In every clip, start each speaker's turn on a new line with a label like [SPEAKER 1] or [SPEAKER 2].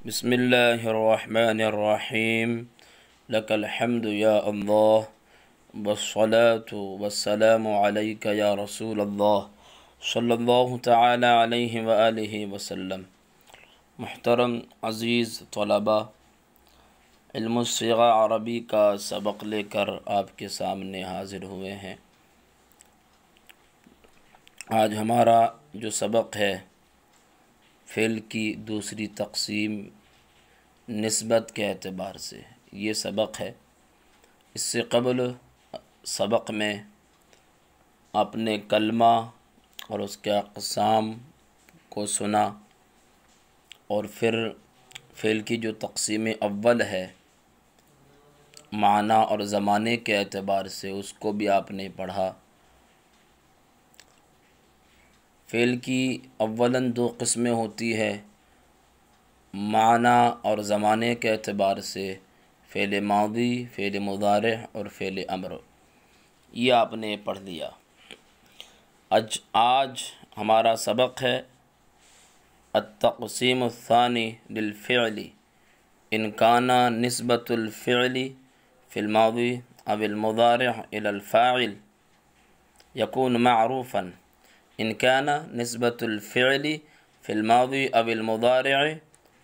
[SPEAKER 1] بسم اللہ الرحمن الرحیم لک الحمد یا اللہ والصلاة والسلام علیک یا رسول اللہ صلی اللہ تعالی علیہ وآلہ وسلم۔ محترم عزیز طلباء، علم الصیغہ عربی کا سبق لے کر آپ کے سامنے حاضر ہوئے ہیں۔ آج ہمارا جو سبق ہے فعل کی دوسری تقسیم نسبت کے اعتبار سے، یہ سبق ہے۔ اس سے قبل سبق میں آپ نے کلمہ اور اس کے اقسام کو سنا، اور پھر فعل کی جو تقسیم اول ہے معنی اور زمانے کے اعتبار سے، اس کو بھی آپ نے پڑھا۔ فعل کی اولاً دو قسمیں ہوتی ہے، معنی اور زمانے کے اعتبار سے، فعل ماضی، فعل مضارع اور فعل امر، یہ آپ نے پڑھ لیا۔ آج ہمارا سبق ہے التقسیم الثانی للفعل ان کان نسبت الفعل فی الماضی او المضارع الى الفاعل یکون معروفا ان كان نسبة الفعل في الماضي أو المضارع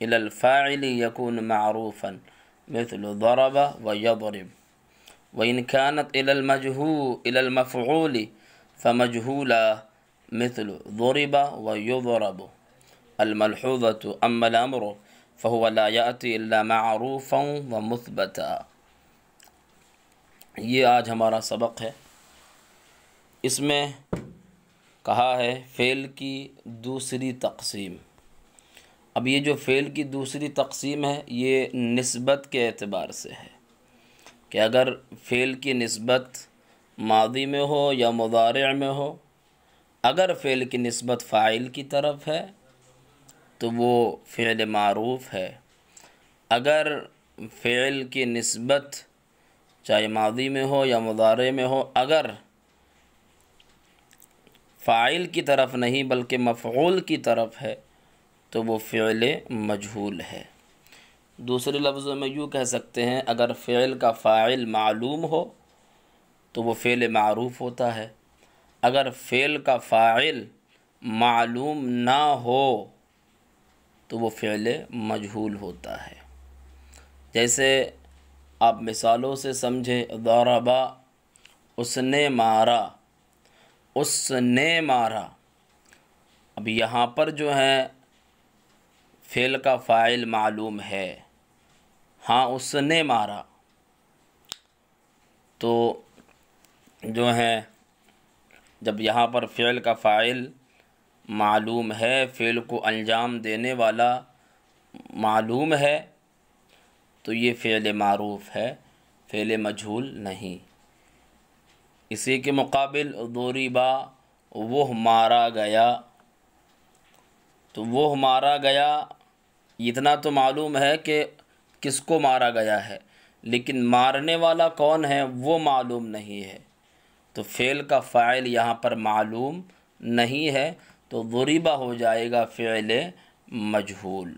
[SPEAKER 1] إلى الفاعل يكون معروفا مثل ضرب ويضرب، وإن كانت إلى المفعول فمجهولا مثل ضرب ويضرب الملحوظة. أما الأمر فهو لا يأتي إلا معروفا ومثبتا۔ یہ آج ہمارا سبق ہے۔ اس میں کہا ہے فعل کی دوسری تقسیم۔ اب یہ جو فعل کی دوسری تقسیم ہے یہ نسبت کے اعتبار سے ہے کہ اگر فعل کی نسبت ماضی میں ہو یا مضارع میں ہو، اگر فعل کی نسبت فاعل کی طرف ہے تو وہ فعل معروف ہے، اگر فعل کی نسبت چاہے ماضی میں ہو یا مضارع میں ہو اگر فاعل کی طرف نہیں بلکہ مفعول کی طرف ہے تو وہ فعل مجہول ہے۔ دوسرے لفظوں میں یوں کہہ سکتے ہیں، اگر فعل کا فاعل معلوم ہو تو وہ فعل معروف ہوتا ہے، اگر فعل کا فاعل معلوم نہ ہو تو وہ فعل مجہول ہوتا ہے۔ جیسے آپ مثالوں سے سمجھے، ضربا اس نے مارا، اس نے مارا۔ اب یہاں پر جو ہے فعل کا فاعل معلوم ہے، ہاں اس نے مارا، تو جو ہے جب یہاں پر فعل کا فاعل معلوم ہے، فعل کو انجام دینے والا معلوم ہے، تو یہ فعل معروف ہے، فعل مجہول نہیں۔ اسی کے مقابل ضربا وہ مارا گیا، تو وہ مارا گیا اتنا تو معلوم ہے کہ کس کو مارا گیا ہے، لیکن مارنے والا کون ہے وہ معلوم نہیں ہے، تو فعل کا فاعل یہاں پر معلوم نہیں ہے، تو ضربا ہو جائے گا فعل مجہول۔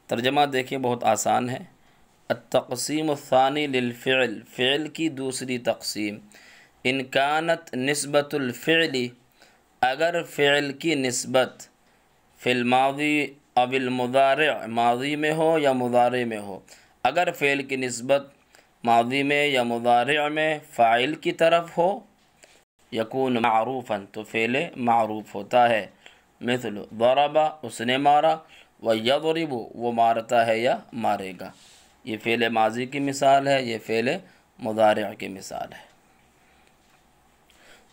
[SPEAKER 1] ترجمہ دیکھیں، بہت آسان ہے۔ التقسیم الثانی للفعل، فعل کی دوسری تقسیم، ان کانت نسبت الفعل، اگر فعل کی نسبت فی الماضی او المضارع، ماضی میں ہو یا مضارع میں ہو، اگر فعل کی نسبت ماضی میں یا مضارع میں فاعل کی طرف ہو، یکون معروفا تو فعل معروف ہوتا ہے، مثل ضرب اس نے مارا، ویضرب وہ مارتا ہے یا مارے گا۔ یہ فعل ماضی کی مثال ہے، یہ فعل مضارع کی مثال ہے۔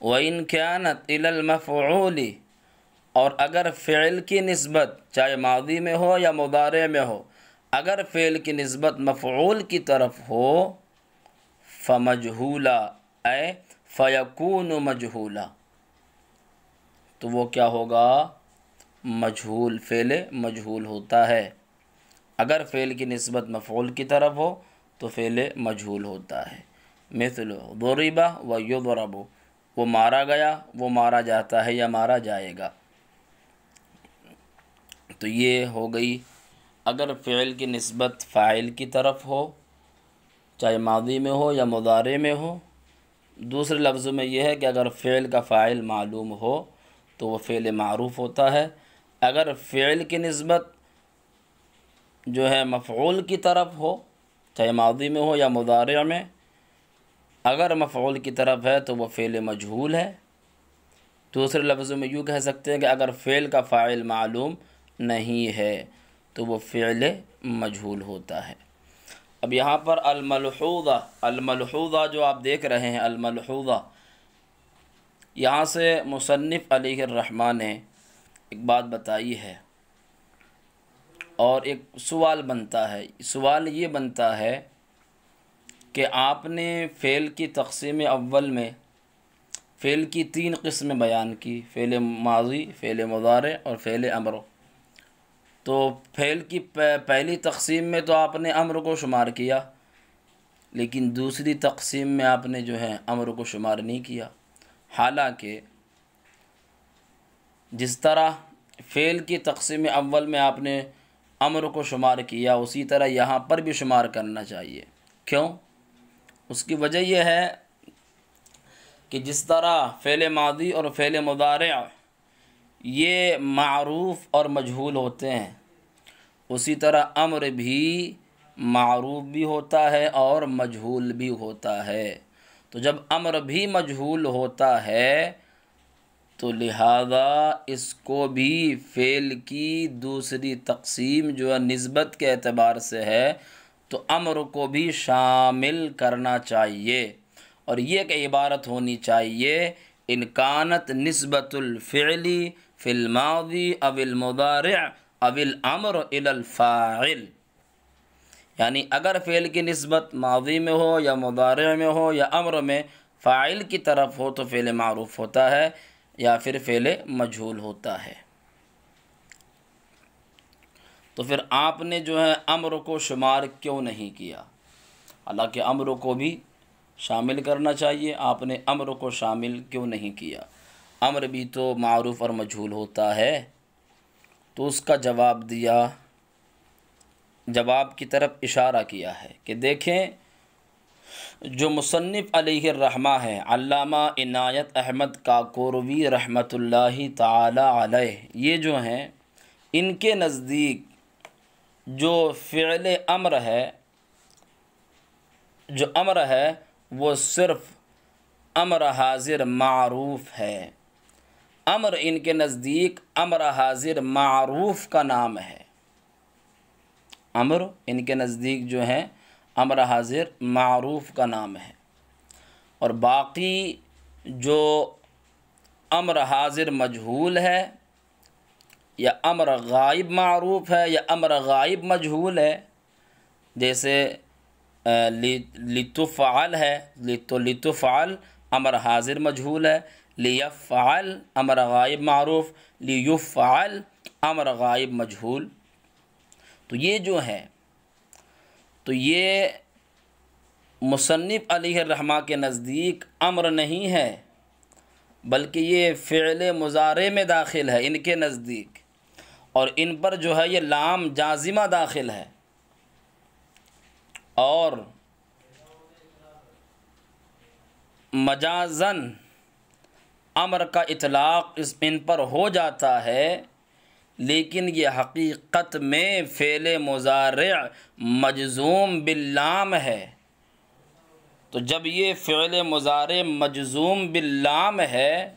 [SPEAKER 1] وَإِنْ كَانَتْ إِلَى الْمَفْعُولِ، اور اگر فعل کی نسبت چاہے ماضی میں ہو یا مضارع میں ہو، اگر فعل کی نسبت مفعول کی طرف ہو، فَمَجْهُولًا اے فَيَكُونُ مَجْهُولًا، تو وہ کیا ہوگا؟ مجہول، فعل مجہول ہوتا ہے۔ اگر فعل کی نسبت مفعول کی طرف ہو تو فعل مجہول ہوتا ہے، مثل ضرب و یضرب، وہ مارا گیا، وہ مارا جاتا ہے یا مارا جائے گا۔ تو یہ ہو گئی اگر فعل کی نسبت فاعل کی طرف ہو، چاہے ماضی میں ہو یا مضارع میں ہو۔ دوسرے لفظوں میں یہ ہے کہ اگر فعل کا فاعل معلوم ہو تو وہ فعل معروف ہوتا ہے۔ اگر فعل کی نسبت جو ہے مفعول کی طرف ہو، چاہے ماضی میں ہو یا مضارع میں، اگر مفعول کی طرف ہے تو وہ فعل مجہول ہے۔ دوسرے لفظوں میں یوں کہہ سکتے ہیں کہ اگر فعل کا فاعل معلوم نہیں ہے تو وہ فعل مجہول ہوتا ہے۔ اب یہاں پر الملحوظہ جو آپ دیکھ رہے ہیں، الملحوظہ، یہاں سے مصنف علیہ الرحمہ نے ایک بات بتائی ہے اور ایک سوال بنتا ہے۔ سوال یہ بنتا ہے کہ آپ نے فعل کی تقسیم اول میں فعل کی 3 قسمیں بیان کی، فعل ماضی، فعل مضارع اور فعل امر۔ تو فعل کی پہلی تقسیم میں تو آپ نے امر کو شمار کیا، لیکن دوسری تقسیم میں آپ نے جو ہے امر کو شمار نہیں کیا۔ حالانکہ جس طرح فعل کی تقسیم اول میں آپ نے امر کو شمار کیا، اسی طرح یہاں پر بھی شمار کرنا چاہیے۔ کیوں؟ اس کی وجہ یہ ہے کہ جس طرح فعل ماضی اور فعل مضارع یہ معروف اور مجہول ہوتے ہیں، اسی طرح امر بھی معروف بھی ہوتا ہے اور مجہول بھی ہوتا ہے۔ تو جب امر بھی مجہول ہوتا ہے تو لہذا اس کو بھی فعل کی دوسری تقسیم جو ہے نسبت کے اعتبار سے ہے تو امر کو بھی شامل کرنا چاہیے، اور یہ کہ عبارت ہونی چاہیے ان کانت نسبت الفعل فی الماضی او المضارع او الامر الی الفاعل، یعنی اگر فعل کی نسبت ماضی میں ہو یا مضارع میں ہو یا امر میں فاعل کی طرف ہو تو فعل معروف ہوتا ہے یا پھر فعل مجہول ہوتا ہے۔ تو پھر آپ نے جو ہے امر کو شمار کیوں نہیں کیا؟ حالانکہ امر کو بھی شامل کرنا چاہیے، آپ نے امر کو شامل کیوں نہیں کیا؟ امر بھی تو معروف اور مجہول ہوتا ہے۔ تو اس کا جواب دیا، جواب کی طرف اشارہ کیا ہے کہ دیکھیں جو مصنف علیہ الرحمہ ہے علامہ عنایت احمد کاکوروی رحمۃ اللہ تعالی علیہ، یہ جو ہیں ان کے نزدیک جو فعل امر ہے، جو امر ہے وہ صرف امر حاضر معروف ہے۔ امر ان کے نزدیک امر حاضر معروف کا نام ہے۔ امر ان کے نزدیک جو ہے امر حاضر معروف کا نام ہے، اور باقی جو امر حاضر مجہول ہے یا امر غائب معروف ہے یا امر غائب مجہول ہے، جیسے لتفعل ہے، تو لتفعل امر حاضر مجہول ہے، لیفعل امر غائب معروف، لیفعل امر غائب مجہول۔ تو یہ جو ہے تو یہ مصنف علیہ الرحمہ کے نزدیک امر نہیں ہے، بلکہ یہ فعل مضارع میں داخل ہے ان کے نزدیک، اور ان پر جو ہے یہ لام جازمہ داخل ہے، اور مجازاً امر کا اطلاق ان پر ہو جاتا ہے، لیکن یہ حقیقت میں فعل مضارع مجزوم باللام ہے۔ تو جب یہ فعل مضارع مجزوم باللام ہے،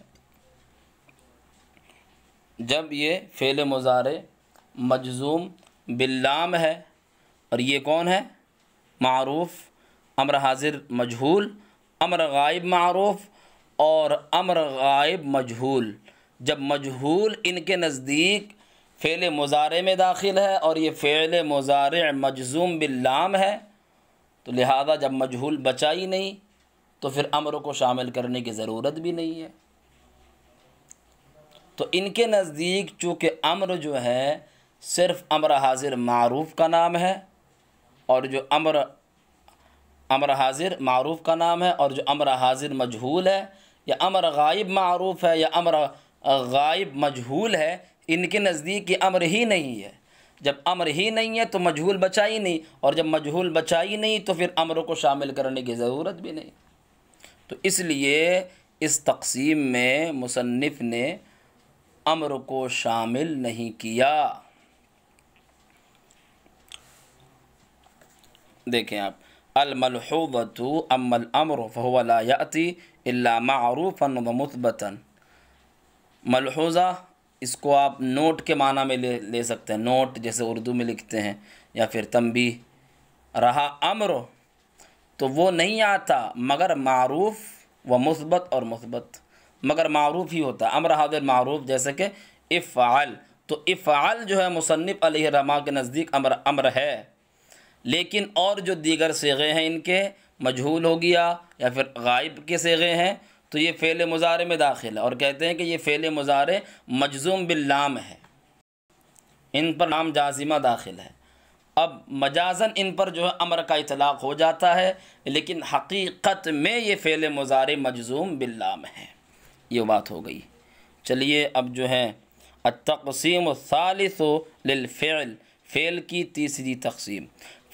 [SPEAKER 1] جب یہ فعل مضارع مجزوم باللام ہے، اور یہ کون ہے؟ معروف، امر حاضر مجہول، امر غائب معروف اور امر غائب مجہول۔ جب مجہول ان کے نزدیک فعل مضارع میں داخل ہے اور یہ فعل مضارع مجزوم باللام ہے، تو لہذا جب مجہول بچا ہی نہیں تو پھر امر کو شامل کرنے کی ضرورت بھی نہیں ہے۔ تو ان کے نزدیک چونکہ امر جو ہے صرف امر حاضر معروف کا نام ہے، اور جو امر حاضر معروف کا نام ہے، اور جو امر حاضر مجہول ہے یا امر غائب معروف ہے یا امر غائب مجہول ہے، ان کے نزدیک یہ امر ہی نہیں ہے۔ جب امر ہی نہیں ہے تو مجہول بچا ہی نہیں، اور جب مجہول بچا ہی نہیں تو پھر امر کو شامل کرنے کی ضرورت بھی نہیں۔ تو اس لیے اس تقسیم میں مصنف نے امر کو شامل نہیں کیا۔ دیکھیں آپ، الملحوظۃ اما الامر فهو لا یأتی الا معروفا ومثبتا۔ ملحوظہ اس کو آپ نوٹ کے معنی میں لے سکتے ہیں، نوٹ جیسے اردو میں لکھتے ہیں، یا پھر تنبیہ۔ رہا امر تو وہ نہیں آتا مگر معروف و مثبت اور مثبت، مگر معروف ہی ہوتا ہے۔ امر حاضر معروف، جیسے کہ افعل، تو افعل جو ہے مصنف علیہ الرحمہ کے نزدیک امر ہے، لیکن اور جو دیگر صیغے ہیں ان کے مجہول ہو گیا یا پھر غائب کے صیغے ہیں تو یہ فعل مضارع میں داخل ہے، اور کہتے ہیں کہ یہ فعل مضارع مجزوم باللام ہے، ان پر لام جازمہ داخل ہے۔ اب مجازن ان پر جو ہے امر کا اطلاق ہو جاتا ہے، لیکن حقیقت میں یہ فعل مضارع مجزوم باللام ہے۔ یہ بات ہو گئی۔ چلیے اب جو ہے التقسیم الثالث للفعل، فعل کی تیسری تقسیم۔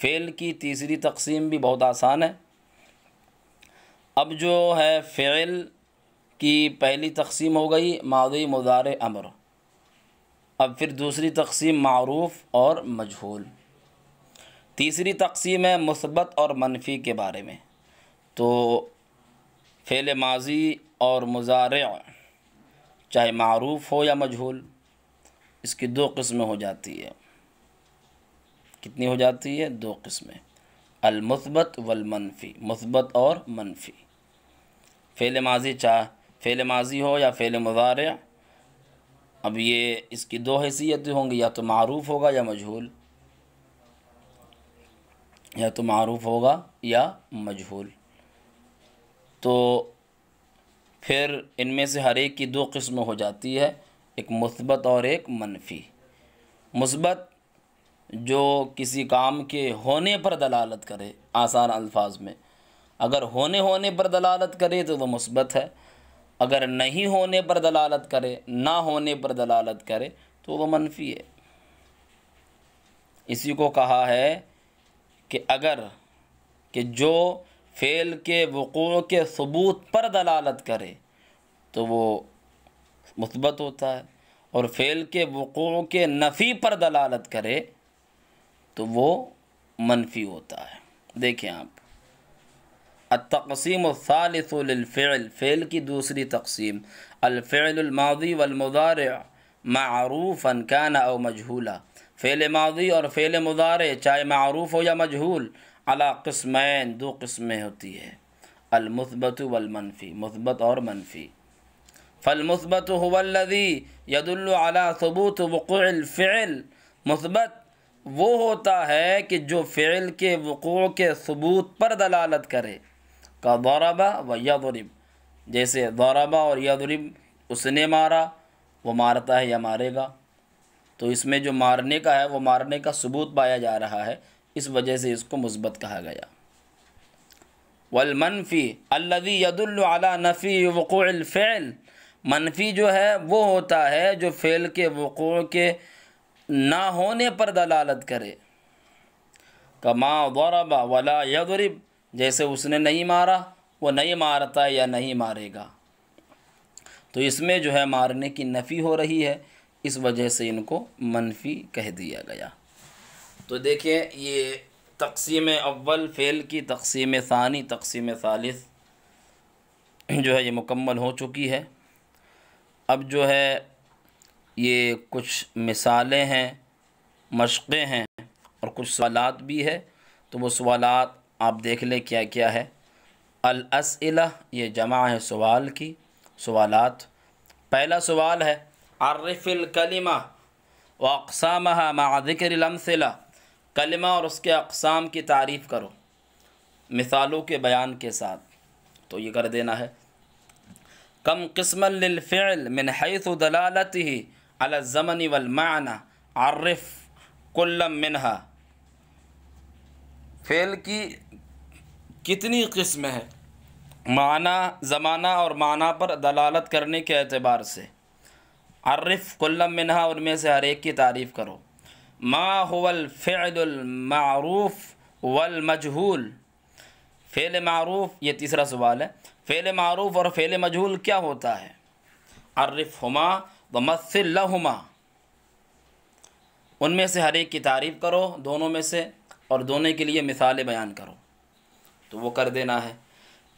[SPEAKER 1] فعل کی تیسری تقسیم بھی بہت آسان ہے۔ اب جو ہے فعل کی پہلی تقسیم ہو گئی ماضی مضارع امر، اب پھر دوسری تقسیم معروف اور مجہول، تیسری تقسیم ہے مثبت اور منفی کے بارے میں۔ تو فعل ماضی اور مضارع چاہے معروف ہو یا مجہول، اس کی دو قسمیں ہو جاتی ہے۔ کتنی ہو جاتی ہے؟ دو قسمیں، المثبت والمنفی، مثبت اور منفی۔ فعل ماضی ہو یا فعل مضارع، اب یہ اس کی دو حیثیتیں ہوں گی، یا تو معروف ہوگا یا مجہول، یا تو معروف ہوگا یا مجہول۔ تو پھر ان میں سے ہر ایک کی دو قسمیں ہو جاتی ہے، ایک مثبت اور ایک منفی۔ مثبت جو کسی کام کے ہونے پر دلالت کرے، آسان الفاظ میں اگر ہونے پر دلالت کرے تو وہ مثبت ہے، اگر نہیں ہونے پر دلالت کرے، نہ ہونے پر دلالت کرے تو وہ منفی ہے۔ اسی کو کہا ہے کہ جو فعل کے وقوع کے ثبوت پر دلالت کرے تو وہ مثبت ہوتا ہے، اور فعل کے وقوع کے نفی پر دلالت کرے تو وہ منفی ہوتا ہے۔ دیکھیں آپ، التقسیم الثالث للفعل، فعل کی دوسری تقسیم، الفعل الماضی والمضارع معروفا کان او مجہولا، فعل ماضی اور فعل مضارع چاہے معروف ہو یا مجہول، علی قسمین، دو قسمیں ہوتی ہے، المثبت والمنفی، مثبت اور منفی۔ فالمثبت هو الذي يدل على ثبوت وقوع الفعل، مثبت وہ ہوتا ہے کہ جو فعل کے وقوع کے ثبوت پر دلالت کرے، کا ضرب و یضرب، جیسے ضرب اور یضرب، اس نے مارا، وہ مارتا ہے یا مارے گا، تو اس میں جو مارنے کا ہے وہ مارنے کا ثبوت پایا جا رہا ہے، اس وجہ سے اس کو مثبت کہا گیا۔ والمنفی الذی يدل على نفی وقوع الفعل، منفی جو ہے وہ ہوتا ہے جو فعل کے وقوع کے نہ ہونے پر دلالت کرے، کما ضرب ولا یضرب، جیسے اس نے نہیں مارا، وہ نہیں مارتا یا نہیں مارے گا، تو اس میں جو ہے مارنے کی نفی ہو رہی ہے، اس وجہ سے ان کو منفی کہہ دیا گیا۔ تو دیکھیں یہ تقسیم اول فعل کی، تقسیم ثانی، تقسیم ثالث جو ہے یہ مکمل ہو چکی ہے۔ اب جو ہے یہ کچھ مثالیں ہیں، مشقیں ہیں، اور کچھ سوالات بھی ہے، تو وہ سوالات آپ دیکھ لیں کیا کیا ہے۔ الاسئلہ، یہ جمع ہے سوال کی، سوالات۔ پہلا سوال ہے عرف الکلمہ واقسامها مع ذکر الامثلہ، کلمہ اور اس کے اقسام کی تعریف کرو مثالوں کے بیان کے ساتھ، تو یہ کر دینا ہے۔ کم قسما للفعل من حیث دلالته على الزمن والمعنى عرف کلا منها، فعل کی کتنی قسمیں ہیں معنی، زمانہ اور معنی پر دلالت کرنے کے اعتبار سے، عرف کلا منها، ان میں سے ہر ایک کی تعریف کرو، ما هو الفعل المعروف والمجہول، فعل معروف، یہ تیسرا سوال ہے، فعل معروف اور فعل مجہول کیا ہوتا ہے؟ عرفہما ومثل لہما، ان میں سے ہر ایک کی تعریف کرو، دونوں میں سے، اور دونوں کے لیے مثالیں بیان کرو۔ تو وہ کر دینا ہے۔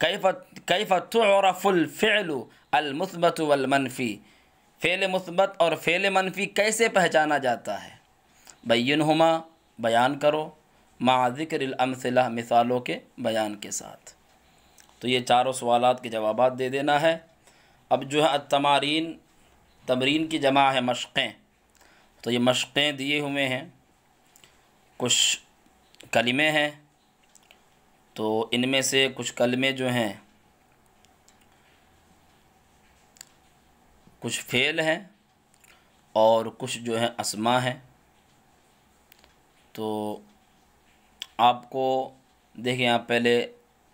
[SPEAKER 1] کیف تعرف الفعل المثبت والمنفی، فعل مثبت اور فعل منفی کیسے پہچانا جاتا ہے؟ بینہما، بیان کرو، مع ذکر الامثلہ، مثالوں کے بیان کے ساتھ۔ تو یہ چاروں سوالات کے جوابات دے دینا ہے۔ اب جو ہے التمارین، تمرین کی جمع ہے مشقیں، تو یہ مشقیں دیے ہوئے ہیں، کچھ کلمے ہیں، تو ان میں سے کچھ کلمے جو ہیں کچھ فعل ہیں اور کچھ جو ہیں اسما ہیں۔ تو آپ کو دیکھیں، آپ پہلے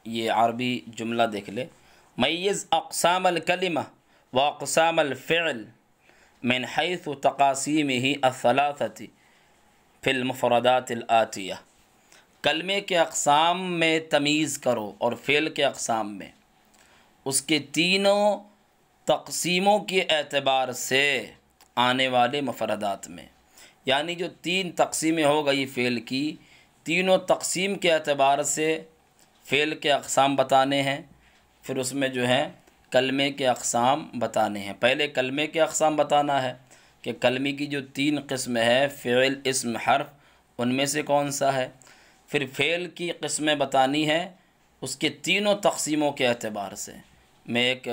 [SPEAKER 1] یہ عربی جملہ دیکھ لیں، میز اقسام الکلمہ و اقسام الفعل من حیث تقاسیمہ الثلاثۃ فی المفردات الآتیہ، کلمے کے اقسام میں تمیز کرو اور فعل کے اقسام میں، اس کے تینوں تقسیموں کے اعتبار سے آنے والے مفردات میں، یعنی جو تین تقسیمیں ہو گئی فعل کی، تینوں تقسیم کے اعتبار سے فعل کے اقسام بتانے ہیں، پھر اس میں جو ہے کلمے کے اقسام بتانے ہیں۔ پہلے کلمے کے اقسام بتانا ہے کہ کلمے کی جو تین قسم ہے، فعل، اسم، حرف، ان میں سے کون سا ہے۔ پھر فعل کی قسمیں بتانی ہے اس کے تینوں تقسیموں کے اعتبار سے۔ میں ایک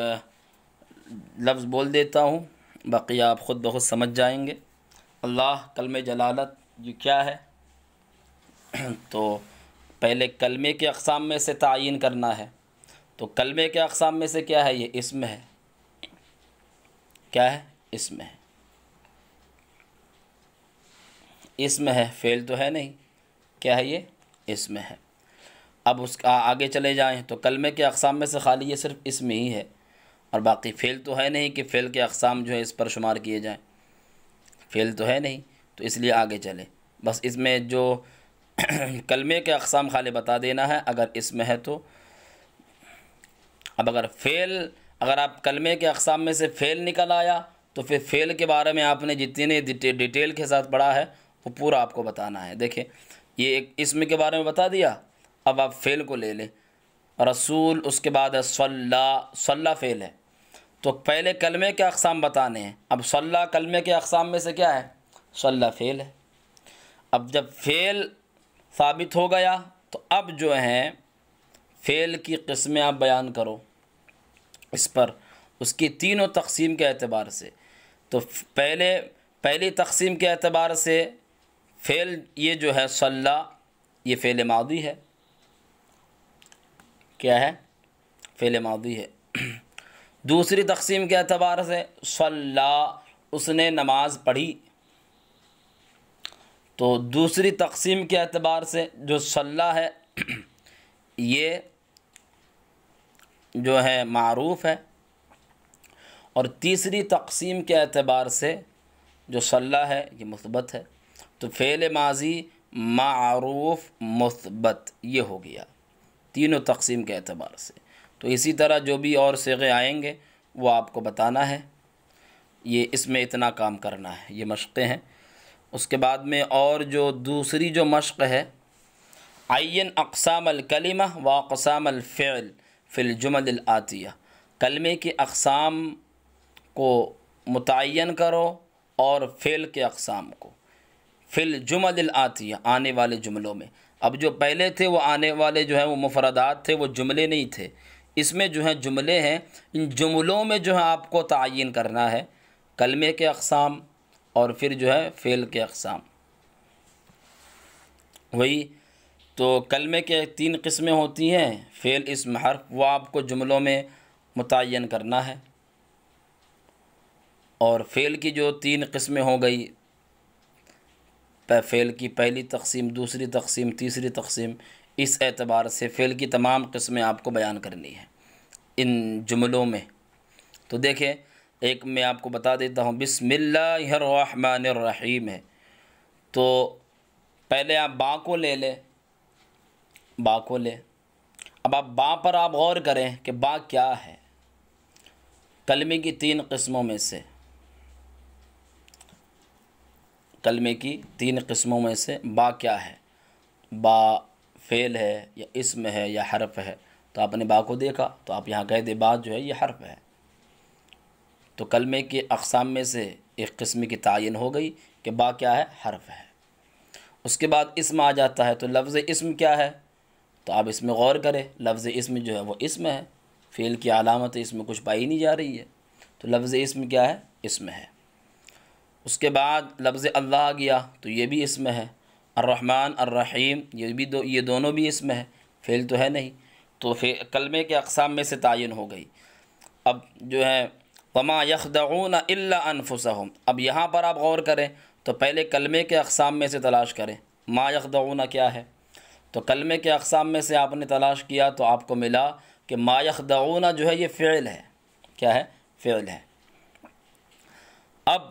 [SPEAKER 1] لفظ بول دیتا ہوں، باقی آپ خود بخود سمجھ جائیں گے۔ اللہ، کلمہ جلالت یہ کیا ہے؟ تو پہلے کلمے کے اقسام میں سے تعین کرنا ہے۔ تو کلمے کے اقسام میں سے کیا ہے؟ یہ اسم ہے۔ کیا ہے؟ اسم ہے۔ اسم ہے، فعل تو ہے نہیں۔ کیا ہے یہ؟ اسم ہے۔ اب اس کا آگے چلے جائیں تو کلمے کے اقسام میں سے خالی یہ صرف اسم ہی ہے، اور باقی فعل تو ہے نہیں کہ فعل کے اقسام جو ہے اس پر شمار کیے جائیں، فعل تو ہے نہیں، تو اس لیے آگے چلے۔ بس اس میں جو کلمے کے اقسام خالی بتا دینا ہے اگر اسم ہے تو۔ اب اگر آپ کلمے کے اقسام میں سے فعل نکل آیا تو پھر فعل کے بارے میں آپ نے جتنے ڈیٹیل کے ساتھ پڑھا ہے وہ پورا آپ کو بتانا ہے۔ دیکھیں، یہ ایک اسم کے بارے میں بتا دیا، اب آپ فعل کو لے لیں۔ رسول، اس کے بعد ہے صلی فعل ہے، تو پہلے کلمے کے اقسام بتانے ہیں۔ اب صلی کلمے کے اقسام میں سے کیا ہے؟ صلی فعل ہے۔ اب جب فعل ثابت ہو گیا تو اب جو ہے فعل کی قسمیں آپ بیان کرو اس پر، اس کی تینوں تقسیم کے اعتبار سے۔ تو پہلی تقسیم کے اعتبار سے فعل یہ جو ہے صلی، یہ فعل ماضی ہے۔ کیا ہے؟ فعل ماضی ہے۔ دوسری تقسیم کے اعتبار سے صلی، اس نے نماز پڑھی، تو دوسری تقسیم کے اعتبار سے جو صلی ہے یہ جو ہے معروف ہے، اور تیسری تقسیم کے اعتبار سے جو صلی ہے یہ مثبت ہے۔ تو فعل ماضی معروف مثبت یہ ہو گیا تینوں تقسیم کے اعتبار سے۔ تو اسی طرح جو بھی اور صیغے آئیں گے وہ آپ کو بتانا ہے، یہ اس میں اتنا کام کرنا ہے، یہ مشقیں ہیں۔ اس کے بعد میں اور جو دوسری جو مشق ہے، عین اقسام الکلمہ و اقسام الفعل فی الجمل الآتیہ، کلمے کی اقسام کو متعین کرو اور فعل کے اقسام کو فی الجمل الآتیہ، آنے والے جملوں میں۔ اب جو پہلے تھے وہ آنے والے جو ہیں وہ مفردات تھے، وہ جملے نہیں تھے۔ اس میں جو ہیں جملے ہیں، ان جملوں میں جو ہے آپ کو تعین کرنا ہے کلمے کے اقسام اور پھر جو ہے فعل کے اقسام۔ وہی تو کلمے کے تین قسمیں ہوتی ہیں، فعل، اسم، حرف، وہ آپ کو جملوں میں متعین کرنا ہے۔ اور فعل کی جو تین قسمیں ہو گئی، فعل کی پہلی تقسیم، دوسری تقسیم، تیسری تقسیم، اس اعتبار سے فعل کی تمام قسمیں آپ کو بیان کرنی ہیں ان جملوں میں۔ تو دیکھیں، ایک میں آپ کو بتا دیتا ہوں، بسم اللہ الرحمن الرحیم ہے، تو پہلے آپ با کو لے لیں، با کو لیں۔ اب آپ با پر آپ غور کریں کہ با کیا ہے۔ کلمے کی 3 قسموں میں سے، کلمے کی 3 قسموں میں سے با کیا ہے؟ با فعل ہے یا اسم ہے یا حرف ہے؟ تو آپ نے با کو دیکھا تو آپ یہاں کہہ دیں با جو ہے یہ حرف ہے۔ تو کلمے کی اقسام میں سے ایک قسم کی تعین ہو گئی کہ با کیا ہے؟ حرف ہے۔ اس کے بعد اسم آ جاتا ہے، تو لفظ اسم کیا ہے؟ تو آپ اس میں غور کریں، لفظ اسم جو ہے وہ اسم ہے، فعل کی علامت اس میں کچھ پائی نہیں جا رہی ہے، تو لفظ اسم کیا ہے؟ اسم ہے۔ اس کے بعد لفظ اللہ آ گیا تو یہ بھی اسم ہے۔ الرحمن الرحیم یہ دونوں بھی اسم ہے، فعل تو ہے نہیں، تو کلمے کے اقسام میں سے تعین ہو گئی۔ اب جو ہے وما یخدعون الا انفسہم، اب یہاں پر آپ غور کریں تو پہلے کلمے کے اقسام میں سے تلاش کریں ما یخدعون کیا ہے۔ تو کلمے کے اقسام میں سے آپ نے تلاش کیا تو آپ کو ملا کہ ما یخدعون جو ہے یہ فعل ہے۔ کیا ہے؟ فعل ہے۔ اب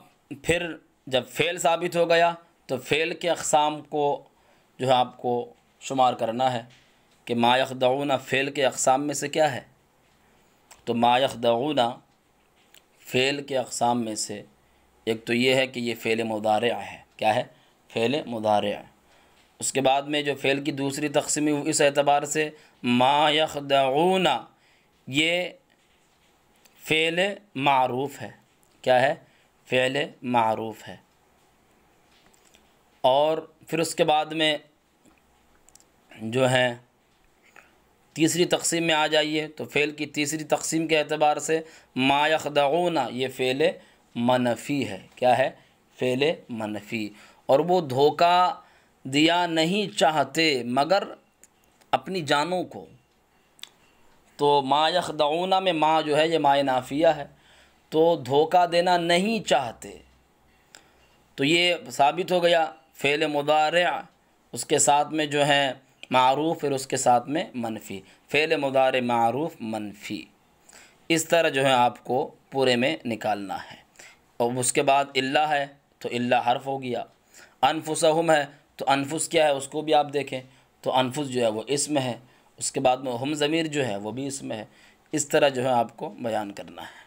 [SPEAKER 1] پھر جب فعل ثابت ہو گیا تو فعل کے اقسام کو جو ہے آپ کو شمار کرنا ہے کہ ما یخدعون فعل کے اقسام میں سے کیا ہے۔ تو ما یخدعون فعل کے اقسام میں سے ایک تو یہ ہے کہ یہ فعل مضارع ہے۔ کیا ہے؟ فعل مضارع۔ اس کے بعد میں جو فعل کی دوسری تقسیم ہے اس اعتبار سے ما یخدعون یہ فعل معروف ہے۔ کیا ہے؟ فعل معروف ہے۔ اور پھر اس کے بعد میں جو ہے تیسری تقسیم میں آ جائیے تو فعل کی تیسری تقسیم کے اعتبار سے ما یخدعون یہ فعل منفی ہے۔ کیا ہے؟ فعل منفی، اور وہ دھوکہ دیا نہیں چاہتے مگر اپنی جانوں کو۔ تو ما یخدعون میں ما جو ہے یہ ما نافیہ ہے، تو دھوکہ دینا نہیں چاہتے، تو یہ ثابت ہو گیا فعل مضارع، اس کے ساتھ میں جو ہے معروف، پھر اس کے ساتھ میں منفی، فعل مضارع معروف منفی، اس طرح جو ہے آپ کو پورے میں نکالنا ہے۔ اور اس کے بعد الا ہے تو الا حرف ہو گیا، انفسہم ہے تو انفس کیا ہے اس کو بھی آپ دیکھیں، تو انفس جو ہے وہ اسم ہے، اس کے بعد میں ہم ضمیر جو ہے وہ بھی اسم ہے۔ اس طرح جو ہے آپ کو بیان کرنا ہے۔